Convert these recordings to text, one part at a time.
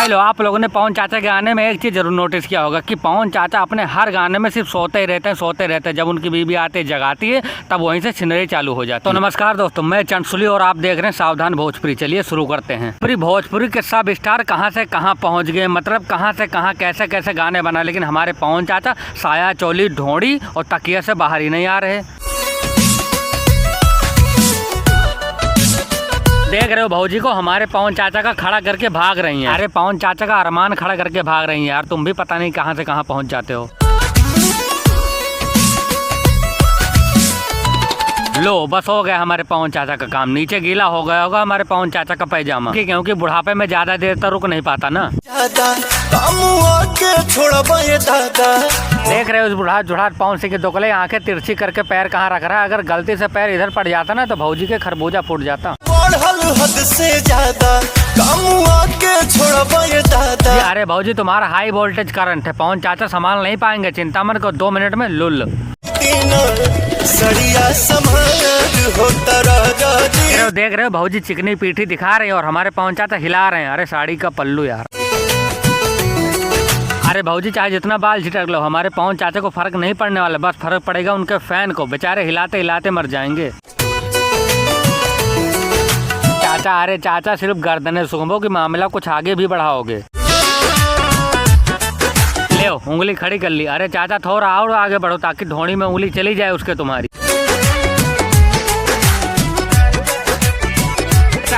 भाई लो, आप लोगों ने पवन चाचा के गाने में एक चीज जरूर नोटिस किया होगा कि पवन चाचा अपने हर गाने में सिर्फ सोते ही रहते हैं। जब उनकी बीवी आती है जगाती है तब वहीं से छिनरी चालू हो जाती है। तो नमस्कार दोस्तों, मैं चंचुली और आप देख रहे हैं सावधान भोजपुरी। चलिए शुरू करते हैं। पूरी भोजपुरी के सब स्टार कहां से कहां पहुंच गए, मतलब कहां से कहां कैसे कैसे गाने बना, लेकिन हमारे पवन चाचा साया चोली ढोंडी और तकिया से बाहर ही नहीं आ रहे। देख रहे हो भाऊजी को हमारे पवन चाचा का खड़ा करके भाग रही हैं। अरे पवन चाचा का अरमान खड़ा करके भाग रही हैं यार, तुम भी पता नहीं कहां से कहां पहुंच जाते हो। लो बस हो गया हमारे पवन चाचा का काम, नीचे गीला हो गया होगा हमारे पवन चाचा का पैजामा, क्योंकि बुढ़ापे में ज्यादा देर तक रुक नहीं पाता ना। देख रहे हो उस बुढ़ा जुढ़ाट पवन सिंह के दोकले आंखें तिरछी करके पैर कहाँ रख रहा है। अगर गलती से पैर इधर पड़ जाता ना तो भौजी के खरबूजा फूट जाता। हद से ज्यादा दादा। अरे भौजी तुम्हारा हाई वोल्टेज करंट है, पवन चाचा संभाल नहीं पाएंगे, चिंता मत करो, 2 मिनट में लुल। देख रहे हो भौजी चिकनी पीठी दिखा रहे हैं और हमारे पवन चाचा हिला रहे हैं। अरे साड़ी का पल्लू यार। अरे भौजी चाहे जितना बाल झिटक लो, हमारे पवन चाचा को फर्क नहीं पड़ने वाला, बस फर्क पड़ेगा उनके फैन को, बेचारे हिलाते हिलाते मर जाएंगे। चाचा अरे चाचा सिर्फ गर्दने सुखबो कि मामला कुछ आगे भी बढ़ाओगे। ले उंगली खड़ी कर ली। अरे चाचा थोड़ा और आगे बढ़ो ताकि ढोणी में उंगली चली जाए उसके तुम्हारी।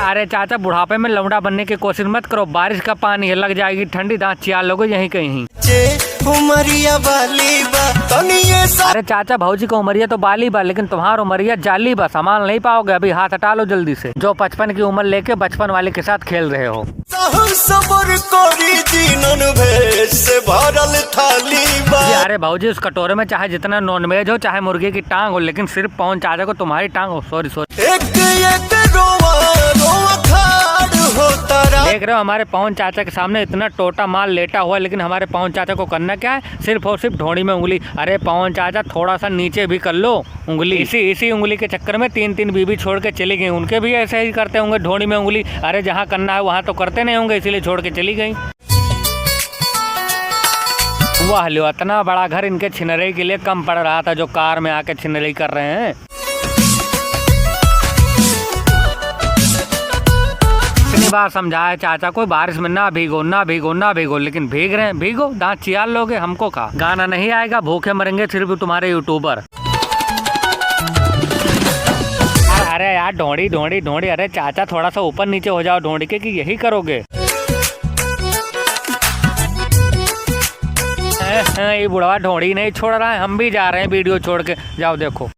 अरे चाचा बुढ़ापे में लौंडा बनने की कोशिश मत करो, बारिश का पानी है, लग जाएगी ठंडी, दांत चिया लोगे यहीं कहीं। अरे चाचा भौजी को उमरिया तो बाली बा, लेकिन तुम्हारा उमरिया जाली बा, संभाल नहीं पाओगे, अभी हाथ हटा लो जल्दी से। जो 55 की उम्र लेके बचपन वाले के साथ खेल रहे हो। अरे भौजी उस कटोरे में चाहे जितना नॉनवेज हो चाहे मुर्गी की टांग हो, लेकिन सिर्फ पवन चाचा को तुम्हारी टांग हो। सॉरी देख रहे हो हमारे पवन चाचा के सामने इतना टोटा माल लेटा हुआ है, लेकिन हमारे पवन चाचा को करना क्या है, सिर्फ और सिर्फ ढोणी में उंगली। अरे पवन चाचा थोड़ा सा नीचे भी कर लो उंगली। इसी उंगली के चक्कर में 3 बीबी छोड़ के चली गई, उनके भी ऐसे ही करते होंगे ढोणी में उंगली। अरे जहाँ करना है वहाँ तो करते नहीं होंगे, इसीलिए छोड़ के चली गई। वाह लो, इतना बड़ा घर इनके छिनरई के लिए कम पड़ रहा था जो कार में आके छिनरई कर रहे हैं। इतनी बार समझाया चाचा को बारिश में ना भीगो ना भीगो ना भीगो, लेकिन भीग रहे हैं। भीगो दांत चियाल लोगे, हमको कहा गाना नहीं आएगा, भूखे मरेंगे सिर्फ तुम्हारे यूट्यूबर। अरे यार ढोंडी ढोंडी ढोंडी, अरे चाचा थोड़ा सा ऊपर नीचे हो जाओ ढोंडी के, कि यही करोगे। ये बुढ़वा ढोंडी नहीं छोड़ रहा है, हम भी जा रहे हैं वीडियो छोड़ के, जाओ देखो।